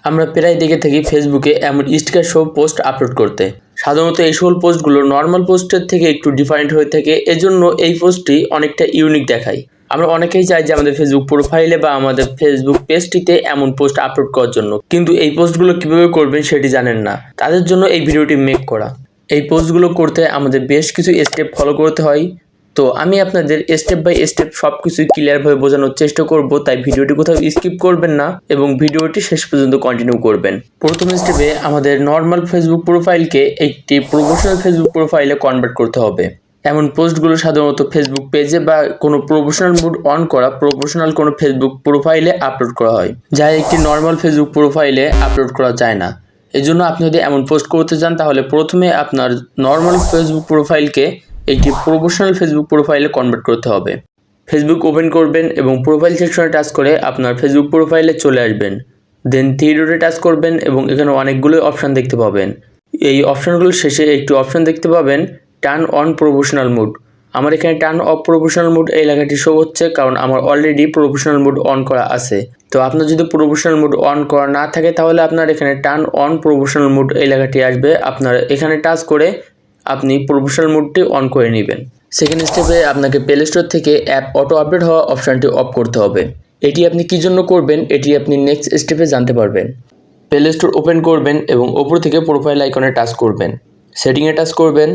আমরা প্রায় দেখে থাকি ফেসবুকে এমন স্টিকার সহ পোস্ট আপলোড করতে। সাধারণত এই সকল পোস্টগুলো নর্মাল পোস্টের থেকে একটু ডিফারেন্ট হয়ে থাকে, এজন্য এই পোস্টটি অনেকটা ইউনিক দেখায়। আমরা অনেকেই চাই যে আমাদের ফেসবুক প্রোফাইলে বা আমাদের ফেসবুক পেজটিতে এমন পোস্ট আপলোড করার জন্য, কিন্তু এই পোস্টগুলো কিভাবে করবেন সেটি জানেন না। তাদের জন্য এই ভিডিওটি মেক করা। এই পোস্টগুলো করতে আমাদের বেশ কিছু স্টেপ ফলো করতে হয়। তো আমি আপনাদের স্টেপ বাই স্টেপ সবকিছু ক্লিয়ারভাবে বোঝানোর চেষ্টা করব, তাই ভিডিওটি কোথাও স্কিপ করবেন না এবং ভিডিওটি শেষ পর্যন্ত কন্টিনিউ করবেন। প্রথম স্টেপে আমাদের নর্মাল ফেসবুক প্রোফাইলকে একটি প্রফেশনাল ফেসবুক প্রোফাইলে কনভার্ট করতে হবে। এমন পোস্টগুলো সাধারণত ফেসবুক পেজে বা কোনো প্রফেশনাল মোড অন করা প্রফেশনাল কোনো ফেসবুক প্রোফাইলে আপলোড করা হয়, যা একটি নর্মাল ফেসবুক প্রোফাইলে আপলোড করা যায় না। এই জন্য আপনি যদি এমন পোস্ট করতে চান তাহলে প্রথমে আপনার নর্মাল ফেসবুক প্রোফাইলকে একটি প্রফেশনাল ফেসবুক প্রোফাইলে কনভার্ট করতে হবে। ফেসবুক ওপেন করবেন এবং প্রোফাইল সেকশনে টাচ করে আপনার ফেসবুক প্রোফাইলে চলে আসবেন। দেন থ্রি ডটে টাচ করবেন এবং এখানে অনেকগুলো অপশান দেখতে পাবেন। এই অপশানগুলোর শেষে একটি অপশান দেখতে পাবেন টার্ন অন প্রফেশনাল মোড। আমার এখানে টার্ন অফ প্রফেশনাল মোড এই লেখাটি শো হচ্ছে, কারণ আমার অলরেডি প্রফেশনাল মোড অন করা আছে। তো আপনার যদি প্রফেশনাল মোড অন করা না থাকে তাহলে আপনার এখানে টার্ন অন প্রফেশনাল মোড এই লেখাটি আসবে। আপনার এখানে টাচ করে আপনি প্রফেশনাল মোডটি অন করে নেবেন। সেকেন্ড স্টেপে আপনাকে প্লে স্টোর থেকে অ্যাপ অটো আপডেট হওয়া অপশানটি অফ করতে হবে। এটি আপনি কী জন্য করবেন এটি আপনি নেক্সট স্টেপে জানতে পারবেন। প্লে স্টোর ওপেন করবেন এবং ওপর থেকে প্রোফাইল আইকনে টাচ করবেন, সেটিংয়ে টাচ করবেন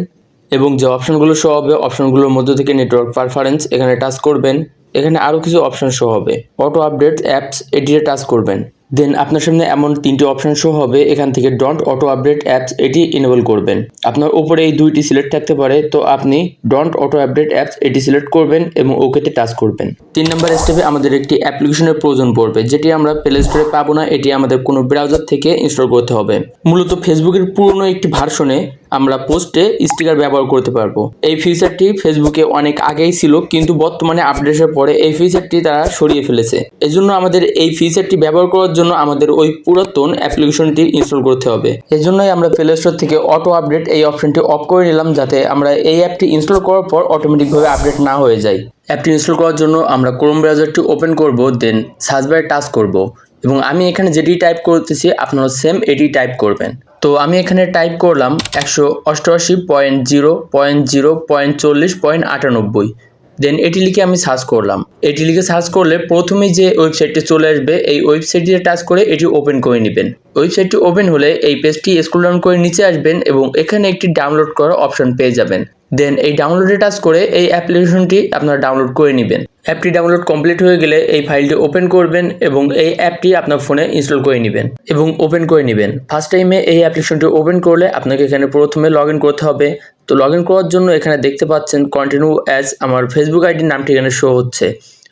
এবং যে অপশানগুলো শো হবে অপশানগুলোর মধ্যে থেকে নেটওয়ার্ক পারফরমেন্স এখানে টাচ করবেন। এখানে আরও কিছু অপশান শো হবে, অটো আপডেট অ্যাপস এটিতে টাচ করবেন। দেন আপনার সামনে এমন তিনটি অপশান শো হবে, এখান থেকে ডন্ট অটো আপডেট অ্যাপস এটি ইনেবল করবেন। আপনার উপরে এই দুইটি সিলেক্ট থাকতে পারে, তো আপনি ডন্ট অটো আপডেট অ্যাপস এটি সিলেক্ট করবেন এবং ওকেতে টাচ করবেন। 3 নম্বর স্টেপে আমাদের একটি অ্যাপ্লিকেশনের প্রয়োজন পড়বে, যেটি আমরা প্লে স্টোরে পাবো না, এটি আমাদের কোনো ব্রাউজার থেকে ইনস্টল করতে হবে। মূলত ফেসবুকের পুরনো একটি ভার্সনে আমরা পোস্টে স্টিকার ব্যবহার করতে পারবো। এই ফিচারটি ফেসবুকে অনেক আগেই ছিল, কিন্তু বর্তমানে আপডেটের পরে এই ফিচারটি তারা সরিয়ে ফেলেছে। এজন্য আমাদের এই ফিচারটি ব্যবহার করার জন্য আমাদের ওই পুরাতন অ্যাপ্লিকেশনটি ইনস্টল করতে হবে। এজন্যই আমরা প্লে স্টোর থেকে অটো আপডেট এই অপশনটি অফ করে নিলাম, যাতে আমরা এই অ্যাপটি ইনস্টল করার পর অটোমেটিকভাবে আপডেট না হয়ে যায়। অ্যাপটি ইনস্টল করার জন্য আমরা ক্রোম ব্রাউজারটি ওপেন করব, দেন সার্চ বারে টাচ করব এবং আমি এখানে যেটি টাইপ করতেছি আপনারা সেম এটি টাইপ করবেন। তো আমি এখানে টাইপ করলাম 188.0.0.40.98। দেন এটি লিখে আমি সার্চ করলাম। এটি লিখে সার্চ করলে প্রথমেই যে ওয়েবসাইটটি চলে আসবে, এই ওয়েবসাইটটিতে টাচ করে এটি ওপেন করে নেবেন। ওয়েবসাইটটি ওপেন হলে এই পেজটি স্ক্রল ডাউন করে নিচে আসবেন এবং এখানে একটি ডাউনলোড করার অপশন পেয়ে যাবেন। দেন এই ডাউনলোডে টাচ করে এই অ্যাপ্লিকেশনটি আপনারা ডাউনলোড করে নেবেন। অ্যাপটি ডাউনলোড কমপ্লিট হয়ে গেলে এই ফাইলটি ওপেন করবেন এবং এই অ্যাপটি আপনার ফোনে ইনস্টল করে নেবেন এবং ওপেন করে নেবেন। ফার্স্ট টাইমে এই অ্যাপ্লিকেশনটি ওপেন করলে আপনাকে এখানে প্রথমে লগ ইন করতে হবে। তো লগ ইন করার জন্য এখানে দেখতে পাচ্ছেন কন্টিনিউ অ্যাজ আমার ফেসবুক আইডির নামটি এখানে শো হচ্ছে।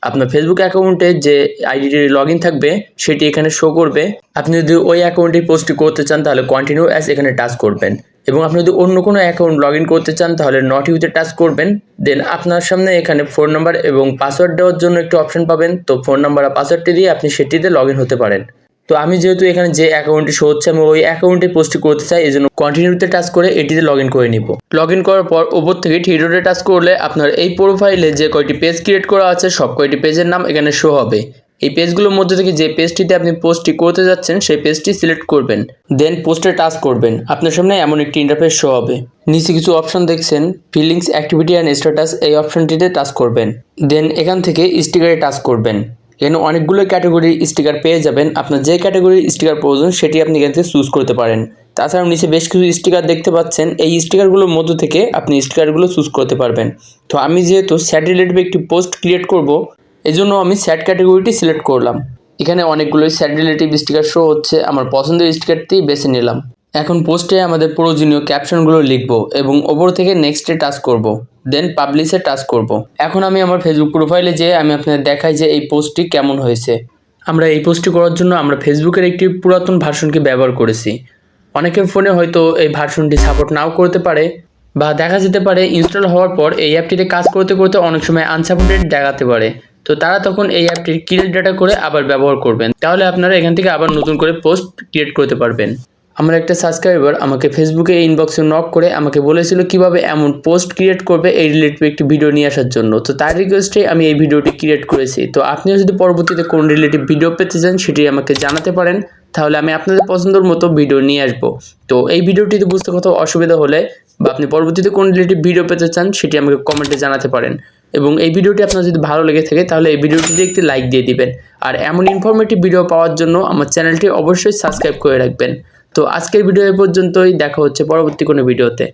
আপনার ফেসবুক অ্যাকাউন্টে যে আইডিটি লগ ইন থাকবে সেটি এখানে শো করবে। আপনি যদি ওই অ্যাকাউন্টে পোস্টটি করতে চান তাহলে কন্টিনিউ অ্যাজ এখানে টাচ করবেন এবং আপনি যদি অন্য কোনো অ্যাকাউন্ট লগ ইন করতে চান তাহলে নট ইউতে টাচ করবেন। দেন আপনার সামনে এখানে ফোন নাম্বার এবং পাসওয়ার্ড দেওয়ার জন্য একটি অপশন পাবেন। তো ফোন নাম্বার আর পাসওয়ার্ডটি দিয়ে আপনি সেটিতে লগ ইন হতে পারেন। তো আমি যেহেতু এখানে যে অ্যাকাউন্টটি শো হচ্ছে আমি ওই অ্যাকাউন্টে পোস্টটি করতে চাই, এই জন্য কন্টিনিউতে টাচ করে এটিতে লগ ইন করে নিব। লগ ইন করার পর ওপর থেকে থ্রি ডটে টাচ করলে আপনার এই প্রোফাইলে যে কয়টি পেজ ক্রিয়েট করা আছে সব কয়টি পেজের নাম এখানে শো হবে। এই পেজগুলোর মধ্যে থেকে যে পেজটিতে আপনি পোস্টটি করতে যাচ্ছেন সেই পেজটি সিলেক্ট করবেন, দেন পোস্টে টাচ করবেন। আপনার সামনে এমন একটি ইন্টারফেস শো হবে। নিচে কিছু অপশন দেখছেন, ফিলিংস, অ্যাক্টিভিটি অ্যান্ড স্ট্যাটাস, এই অপশনটিতে টাচ করবেন। দেন এখান থেকে স্টিকারে টাচ করবেন। এখানে অনেকগুলো ক্যাটাগরির স্টিকার পেয়ে যাবেন। আপনার যে ক্যাটাগরির স্টিকার প্রয়োজন সেটি আপনি এখান থেকে চুজ করতে পারেন। তাছাড়াও নিচে বেশ কিছু স্টিকার দেখতে পাচ্ছেন, এই স্টিকারগুলোর মধ্য থেকে আপনি স্টিকারগুলো চুজ করতে পারবেন। তো আমি যেহেতু স্যাট রিলেটিভ একটি পোস্ট ক্রিয়েট করব, এজন্য আমি স্যাট ক্যাটাগরিটি সিলেক্ট করলাম। এখানে অনেকগুলোই স্যাট রিলেটিভ স্টিকার শো হচ্ছে, আমার পছন্দের স্টিকারটি বেছে নিলাম। এখন পোস্টে আমাদের প্রয়োজনীয় ক্যাপশনগুলো লিখব এবং ওপর থেকে নেক্সটে টাচ করব, দেন পাবলিশে টাচ করব। এখন আমি আমার ফেসবুক প্রোফাইলে যেয়ে আমি আপনাদের দেখাই যে এই পোস্টটি কেমন হয়েছে। আমরা এই পোস্টটি করার জন্য আমরা ফেসবুকের একটি পুরাতন ভার্সনকে ব্যবহার করেছি। অনেকের ফোনে হয়তো এই ভার্সনটি সাপোর্ট নাও করতে পারে, বা দেখা যেতে পারে ইনস্টল হওয়ার পর এই অ্যাপটিতে কাজ করতে করতে অনেক সময় আনসাপোর্টেড দেখাতে পারে। তো তারা তখন এই অ্যাপটির ক্লিয়ার ডাটা করে আবার ব্যবহার করবেন, তাহলে আপনারা এখান থেকে আবার নতুন করে পোস্ট ক্রিয়েট করতে পারবেন। আমার একটা সাবস্ক্রাইবার আমাকে ফেসবুকে ইনবক্সে নক করে আমাকে বলেছিল কিভাবে এমন পোস্ট ক্রিয়েট করবে এই রিলেটিভ একটি ভিডিও নিয়ে আসার জন্য। তো তার রিকোয়েস্টে আমি এই ভিডিওটি ক্রিয়েট করেছি। তো আপনিও যদি পরবর্তীতে কোন রিলেটিভ ভিডিও পেতে চান সেটি আমাকে জানাতে পারেন, তাহলে আমি আপনাদের পছন্দের মতো ভিডিও নিয়ে আসবো। তো এই ভিডিওটিতে বুঝতে কোথাও অসুবিধা হলে বা আপনি পরবর্তীতে কোন রিলেটিভ ভিডিও পেতে চান সেটি আমাকে কমেন্টে জানাতে পারেন। এবং এই ভিডিওটি আপনার যদি ভালো লেগে থাকে তাহলে এই ভিডিওটিতে একটি লাইক দিয়ে দিবেন। আর এমন ইনফরমেটিভ ভিডিও পাওয়ার জন্য আমার চ্যানেলটি অবশ্যই সাবস্ক্রাইব করে রাখবেন। তো আজকের ভিডিও এ পর্যন্তই, দেখা হচ্ছে পরবর্তী কোনো ভিডিওতে।